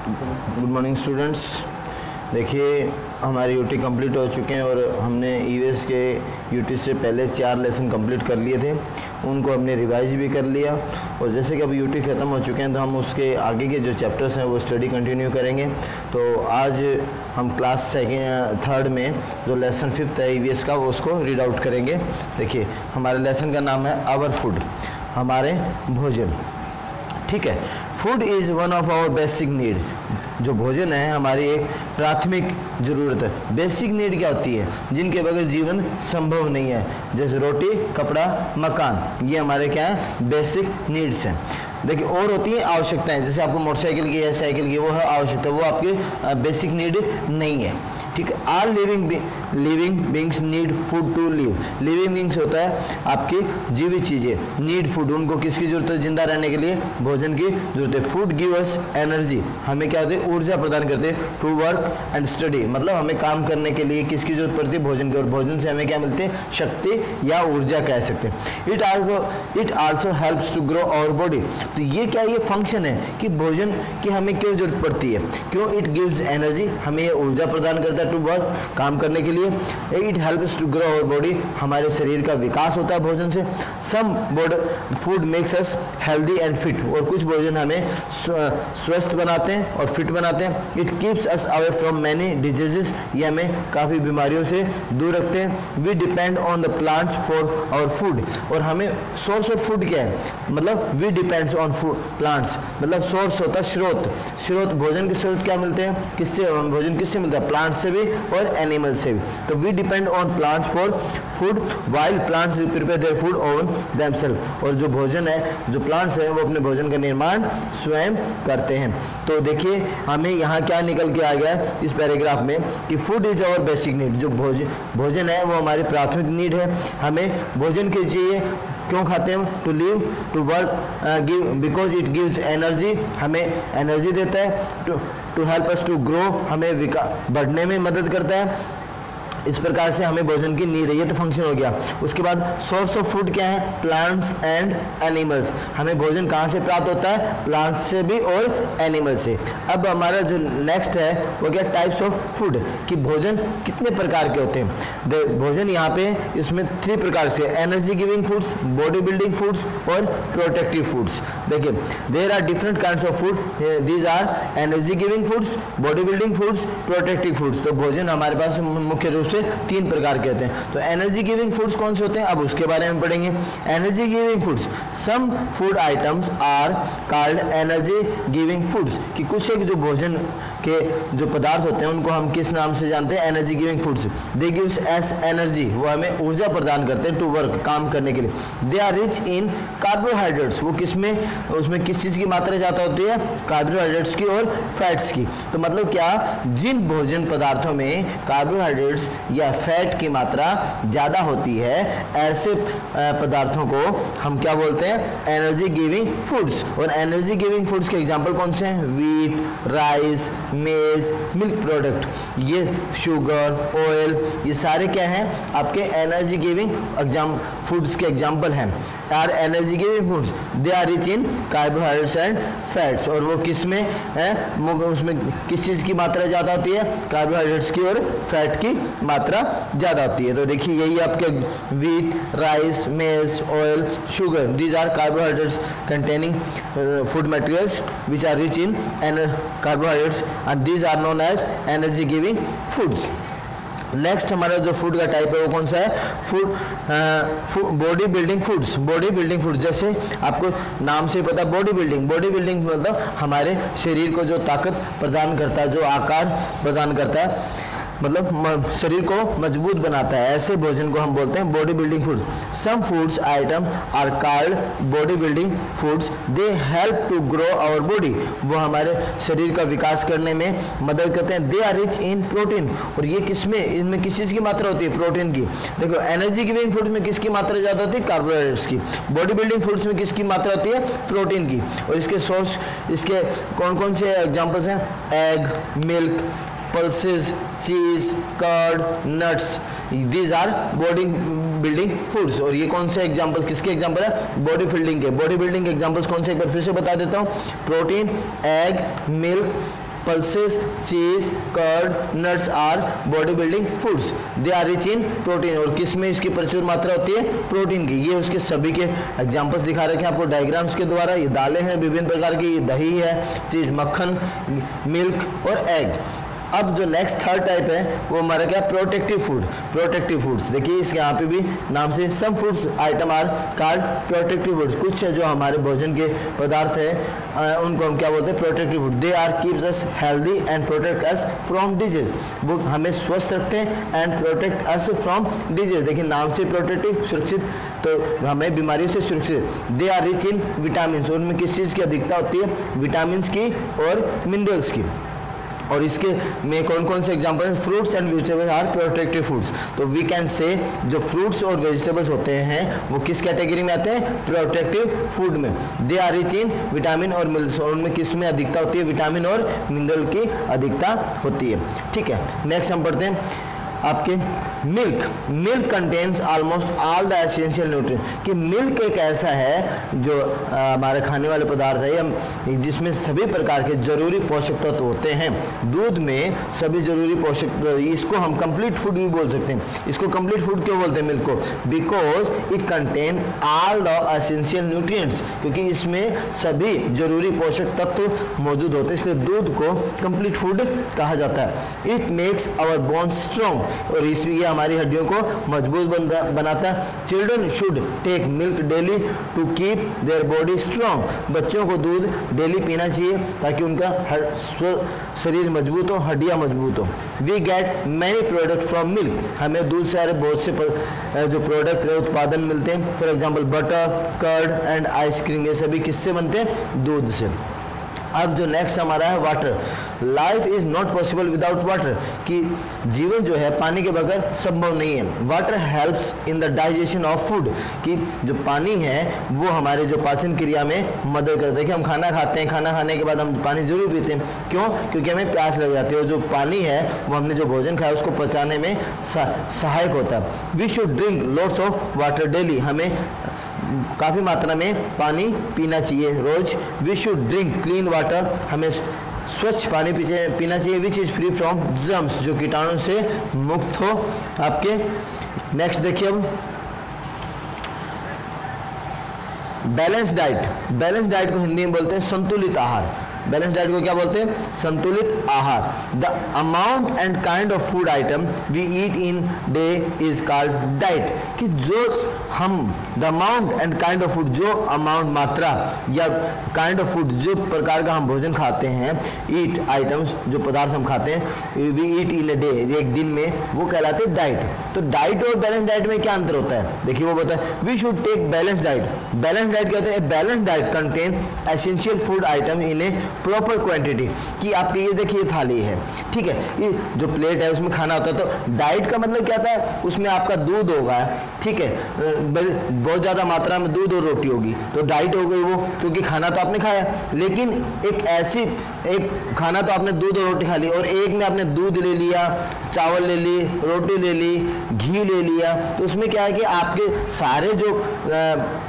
Good morning students. देखिए हमारे UT complete हो चुके हैं और हमने ईवीएस के यूटी से पहले 4 लेसन कंप्लीट कर लिए थे, उनको हमने रिवाइज भी कर लिया। और जैसे कि अब यूटी ख़त्म हो चुके हैं तो हम उसके आगे के जो चैप्टर्स हैं वो स्टडी कंटिन्यू करेंगे। तो आज हम क्लास थर्ड में जो लेसन 5th है ईवीएस का वो उसको रीड आउट करेंगे। देखिए हमारे लेसन का नाम है आवर फूड, हमारे भोजन। ठीक है, food is one of our basic need. जो भोजन है हमारी एक प्राथमिक ज़रूरत है। बेसिक नीड क्या होती है? जिनके बगैर जीवन संभव नहीं है, जैसे रोटी, कपड़ा, मकान, ये हमारे क्या है? बेसिक नीड्स हैं। देखिए और होती है आवश्यकताएं, जैसे आपको मोटरसाइकिल की या साइकिल की वो है आवश्यकता, वो आपकी बेसिक नीड नहीं है। ठीक है, all living beings need food to live. Living beings होता है आपकी जीवित चीज़ें, नीड फूड, उनको किसकी जरूरत है? जिंदा रहने के लिए भोजन की जरूरत है। फूड गिव अस एनर्जी, हमें क्या होती है? ऊर्जा प्रदान करते हैं। टू वर्क एंड स्टडी, मतलब हमें काम करने के लिए किसकी जरूरत पड़ती है? भोजन की, और भोजन से हमें क्या मिलती है? शक्ति या ऊर्जा कह सकते हैं। It also helps to grow our body. तो ये क्या, ये फंक्शन है कि भोजन की हमें क्यों जरूरत पड़ती है? क्यों? इट गिव्स एनर्जी, हमें ये ऊर्जा प्रदान करता है। टू वर्क, काम करने के लिए। It helps to grow our body, हमारे शरीर का विकास होता है भोजन से। Some food makes us healthy and fit, और कुछ भोजन हमें स्वस्थ बनाते हैं और फिट बनाते हैं। It keeps us away from many diseases, ये हमें काफ़ी बीमारियों से दूर रखते हैं। We depend on the plants for our food, और हमें सोर्स ऑफ फूड क्या है? मतलब वी डिपेंड्स ऑन प्लांट्स, मतलब सोर्स होता है स्रोत, भोजन के स्रोत क्या मिलते हैं? किससे? भोजन किससे मिलता है? प्लांट से भी और एनिमल से भी। तो we depend on plants for food while plants prepare their food on themself, और जो भोजन है, जो प्लांट्स हैं वो अपने भोजन का निर्माण स्वयं करते हैं। तो देखिए हमें यहाँ क्या निकल के आ गया इस पैराग्राफ में कि food is our basic need. जो भोजन है वो हमारी प्राथमिक नीड है। हमें भोजन के चाहिए, क्यों खाते हैं? To live, to work, give, because it gives energy, हमें एनर्जी देता है। To help us to grow, हमें बढ़ने में मदद करता है। इस प्रकार से हमें भोजन की नीड है, ये तो फंक्शन हो गया। उसके बाद सोर्स ऑफ फूड क्या है? प्लांट्स एंड एनिमल्स, हमें भोजन कहाँ से प्राप्त होता है? प्लांट्स से भी और एनिमल से। अब हमारा जो नेक्स्ट है वो क्या? टाइप्स ऑफ फूड, कि भोजन कितने प्रकार के होते हैं। भोजन यहाँ पे इसमें 3 प्रकार से, energy giving foods, body building foods और प्रोटेक्टिव फूड्स। देखिए there are different kinds of food, these are energy giving foods, body building foods, protective foods. तो भोजन हमारे पास मुख्य रूप से 3 प्रकार के होते हैं। तो एनर्जी गिविंग फूड्स कौन से होते हैं? अब उसके बारे में पढ़ेंगे। Energy giving foods, some food items are called energy giving foods, कि कुछ एक जो भोजन के जो पदार्थ होते हैं उनको हम किस नाम से जानते हैं? Energy giving foods. They gives us energy, वो हमें ऊर्जा प्रदान करते हैं टू वर्क, काम करने के लिए। They are rich in carbohydrates, वो किसमें, उसमें किस चीज़ की मात्रा ज़्यादा होती है? कार्बोहाइड्रेट्स की और फैट्स की। तो मतलब क्या, जिन भोजन पदार्थों में कार्बोहाइड्रेट्स या फैट की मात्रा ज़्यादा होती है, ऐसे पदार्थों को हम क्या बोलते हैं? Energy giving foods. और एनर्जी गिविंग फूड्स के एग्जांपल कौन से हैं? Wheat, rice, maize, milk product, ये शुगर, ऑयल, ये सारे क्या हैं? आपके एनर्जी गिविंग फूड्स के एग्जांपल हैं। Are energy giving foods, they are rich in carbohydrates and fats, और वो किस में है? उसमें किस चीज़ की मात्रा ज़्यादा होती है? कार्बोहाइड्रेट्स की और फैट की मात्रा ज़्यादा होती है। तो देखिए यही आपके wheat, rice, maize, oil, sugar, these are carbohydrates containing food materials which are rich in carbohydrates, and these are known as energy giving foods. Next हमारा जो फूड का टाइप है वो कौन सा है? Body building foods. Body building foods, जैसे आपको नाम से पता, बॉडी बिल्डिंग मतलब हमारे शरीर को जो ताकत प्रदान करता है, जो आकार प्रदान करता है, मतलब शरीर को मजबूत बनाता है, ऐसे भोजन को हम बोलते हैं body building food. Some foods item are called body building foods, they help to grow our body, वो हमारे शरीर का विकास करने में मदद करते हैं। They are rich in protein, और ये किसमें, इनमें किस चीज़ की मात्रा होती है? प्रोटीन की। देखो एनर्जी गिविंग फूड में किसकी मात्रा ज़्यादा होती है? कार्बोहाइड्रेट्स की। बॉडी बिल्डिंग फूड्स में किसकी मात्रा होती है? प्रोटीन की। और इसके सोर्स, इसके कौन कौन से एग्जाम्पल्स हैं? Egg, milk, pulses, cheese, curd, nuts, these are body building foods। और ये कौन से एग्जाम्पल, किसके एग्जाम्पल है? बॉडी बिल्डिंग के। बॉडी बिल्डिंग के एग्जाम्पल्स कौन से, एक बार फिर से बता देता हूँ। Protein, egg, milk, pulses, cheese, curd, nuts are body building foods. They are rich in protein. और किस में इसकी प्रचुर मात्रा होती है? प्रोटीन की। ये उसके सभी के एग्जांपल्स दिखा रखे हैं आपको डायग्राम्स के द्वारा। ये दालें हैं विभिन्न प्रकार की, ये दही है, चीज मक्खन, मिल्क और एग। अब जो नेक्स्ट थर्ड टाइप है वो हमारा क्या? Protective food. प्रोटेक्टिव फूड्स देखिए इसके यहाँ पे भी नाम से some foods item are called protective foods. कुछ जो हमारे भोजन के पदार्थ है उनको हम क्या बोलते हैं? Protective food. They are keeps us healthy and protect us from disease. वो हमें स्वस्थ रखते हैं and protect us from disease. देखिए नाम से प्रोटेक्टिव, सुरक्षित, तो हमें बीमारियों से सुरक्षित। They are rich in vitamin. उनमें किस चीज़ की अधिकता होती है? विटामिन की और मिनरल्स की। और इसके में कौन कौन से एग्जांपल हैं? Fruits and vegetables are protective foods. तो वी कैन से जो फ्रूट्स और वेजिटेबल्स होते हैं वो किस कैटेगरी में आते हैं? प्रोटेक्टिव फूड में। They are rich in vitamin और मिनरल्स। और उनमें किस में अधिकता होती है? विटामिन और मिनरल की अधिकता होती है। ठीक है, नेक्स्ट हम पढ़ते हैं आपके milk. Milk contains almost all the essential nutrient. कि मिल्क एक ऐसा है जो हमारे खाने वाले पदार्थ है जिसमें सभी प्रकार के जरूरी पोषक तत्व होते हैं। दूध में सभी जरूरी पोषक, इसको हम कंप्लीट फूड भी बोल सकते हैं। इसको कंप्लीट फूड क्यों बोलते हैं मिल्क को? Because it contain all the essential nutrients. क्योंकि इसमें सभी जरूरी पोषक तत्व मौजूद होते हैं, इसलिए दूध को कंप्लीट फूड कहा जाता है। It makes our bones strong. और इसलिए हमारी हड्डियों को मजबूत बनाता है। Children should take milk daily to keep their body strong. बच्चों को दूध डेली पीना चाहिए ताकि उनका शरीर मजबूत हो, हड्डियां मजबूत हो। We get many product from milk. हमें दूध से बहुत से जो प्रोडक्ट उत्पादन मिलते हैं। For example butter, curd and ice cream, ये सभी किससे बनते हैं? दूध से। अब जो नेक्स्ट हमारा है water. Life is not possible without water. कि जीवन जो है पानी के बगैर संभव नहीं है। Water helps in the digestion of food. कि जो पानी है वो हमारे जो पाचन क्रिया में मदद करता है। देखिए हम खाना खाते हैं, खाना खाने के बाद हम पानी जरूर पीते हैं। क्यों? क्योंकि हमें प्यास लग जाती है। और जो पानी है वो हमने जो भोजन खाया उसको पचाने में सहायक होता है। We should drink lots of water daily. हमें काफ़ी मात्रा में पानी पीना चाहिए रोज। We should drink clean water. हमें स्वच्छ पानी पीना चाहिए। Which is free from germs, जो कीटाणु से मुक्त हो आपके। नेक्स्ट देखिए अब बैलेंस डाइट। बैलेंस डाइट को हिंदी में बोलते हैं संतुलित आहार। बैलेंस डाइट को क्या बोलते हैं? संतुलित आहार। The amount and kind of food item we eat in day is called diet. कि जो हम the amount and kind of food, जो अमाउंट मात्रा या काइंड ऑफ फूड, जो प्रकार का हम भोजन खाते हैं, ईट आइटम्स जो पदार्थ हम खाते हैं, we eat in a day, एक दिन में, वो कहलाते हैं डाइट। तो डाइट और बैलेंस डाइट में क्या अंतर होता है? देखिए वो बताए we should take balance diet. Balance diet क्या होता है? Balance diet contain essential food item in a proper quantity. कि आपकी ये देखिए थाली है, ठीक है, ये जो प्लेट है उसमें खाना होता है। तो डाइट का मतलब क्या था? उसमें आपका दूध होगा, ठीक है, बहुत ज़्यादा मात्रा में दूध और रोटी होगी, तो डाइट हो गई वो, क्योंकि खाना तो आपने खाया। लेकिन एक खाना तो आपने दूध और रोटी खा ली, और एक में आपने दूध ले लिया, चावल ले ली, रोटी ले ली, घी ले लिया, तो उसमें क्या है कि आपके सारे जो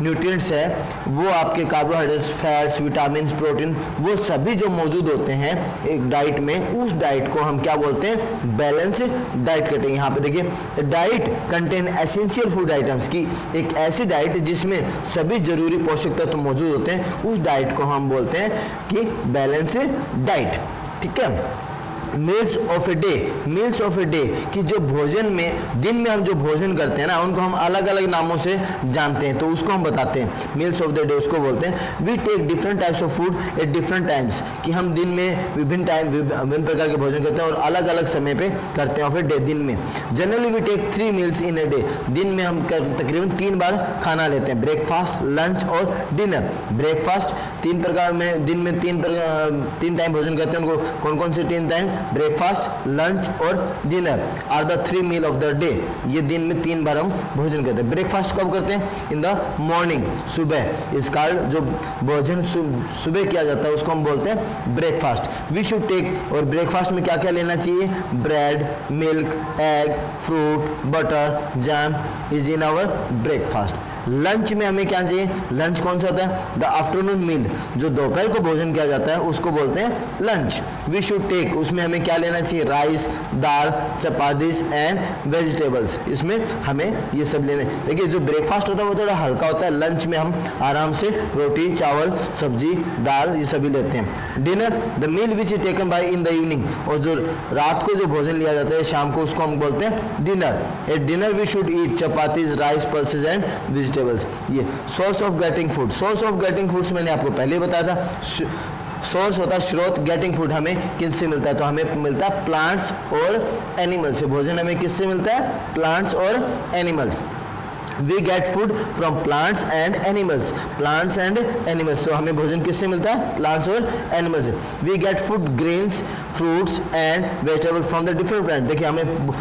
न्यूट्रिएंट्स है वो आपके कार्बोहाइड्रेट्स, फैट्स, विटामिन, प्रोटीन, वो सभी जो मौजूद होते हैं एक डाइट में, उस डाइट को हम क्या बोलते हैं? बैलेंस डाइट कहते हैं। यहाँ पे देखिए diet contain essential food items. की एक ऐसी डाइट जिसमें सभी जरूरी पोषक तत्व मौजूद होते हैं, उस डाइट को हम बोलते हैं कि बैलेंस डाइट। ठीक है। Meals of a day. Meals of a day कि जो भोजन में, दिन में हम जो भोजन करते हैं ना, उनको हम अलग अलग नामों से जानते हैं, तो उसको हम बताते हैं मील्स ऑफ द डे, उसको बोलते हैं। We take different types of food at different times. कि हम दिन में विभिन्न प्रकार के भोजन करते हैं और अलग अलग समय पे करते हैं ऑफ ए डे, दिन में। Generally we take 3 meals in a day. दिन में हम तकरीबन 3 बार खाना लेते हैं, ब्रेकफास्ट, लंच और डिनर। ब्रेकफास्ट 3 प्रकार में, दिन में 3 टाइम भोजन करते हैं, उनको कौन कौन से 3 टाइम? ब्रेकफास्ट, लंच और dinner are the 3 meal of the day. ये दिन में 3 बार हम भोजन करते हैं। ब्रेकफास्ट कब करते हैं? इन द मॉर्निंग, सुबह। इस कारण जो भोजन सुबह किया जाता है उसको हम बोलते हैं ब्रेकफास्ट। वी शुड टेक, और ब्रेकफास्ट में क्या क्या लेना चाहिए? Bread, milk, egg, fruit, butter, jam is in our breakfast. Lunch में हमें क्या चाहिए, लंच कौन सा होता है, द आफ्टरनून मील, जो दोपहर को भोजन किया जाता है उसको बोलते हैं लंच। वी शुड टेक, उसमें हमें क्या लेना चाहिए, rice, dal, chapatis and vegetables, इसमें हमें ये सब लेने। देखिए जो ब्रेकफास्ट होता है वो थोड़ा हल्का होता है, लंच में हम आराम से रोटी, चावल, सब्जी, दाल ये सभी लेते हैं। Dinner, the meal which is taken by in the evening, और जो रात को जो भोजन लिया जाता है शाम को उसको हम बोलते हैं dinner. At dinner we should eat chapatis, rice, pulses and vegetables. ये source of getting food, source of getting foods मैंने आपको पहले बताया था। सोर्स होता है स्रोत, गेटिंग फूड हमें किससे मिलता है, तो हमें मिलता है प्लांट्स और एनिमल्स से। भोजन हमें किससे मिलता है, प्लांट्स और animals. We get food from plants and animals, plants and animals, तो हमें भोजन किससे मिलता है, प्लांट्स और एनिमल्स से। We get food grains, fruits and vegetable from the different plant, देखिए हमें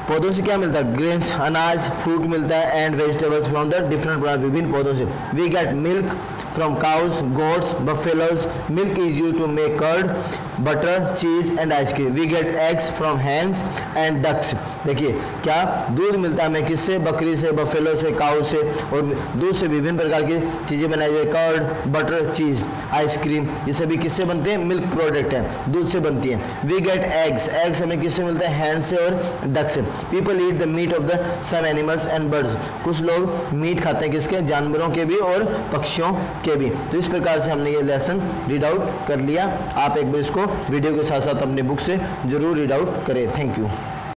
पौधों से क्या मिलता है, ग्रेन्स, अनाज, फ्रूट मिलता है and vegetables from the different plant, विभिन्न पौधों से। We get milk from cows, goats, buffaloes. Milk is used to make curd, butter, cheese and ice cream. We get eggs from hens and ducks. देखिए क्या दूध मिलता है हमें किससे, बकरी से, बफेलो से, काउ से, और दूध से विभिन्न प्रकार की चीज़ें बनाई जाती है, कर्ड, बटर, चीज़, आइसक्रीम, ये सभी किससे बनते हैं, मिल्क प्रोडक्ट है, दूध से बनती है। वी गेट एग्स, एग्स हमें किससे मिलता है, हैंस से और डक से। People eat the meat of the some animals and birds, कुछ लोग मीट खाते हैं किसके, जानवरों के भी और पक्षियों के भी। तो इस प्रकार से हमने ये लेसन रीड आउट कर लिया। आप एक बार इसको वीडियो के साथ साथ अपने बुक से जरूर रीड आउट करें। Thank you.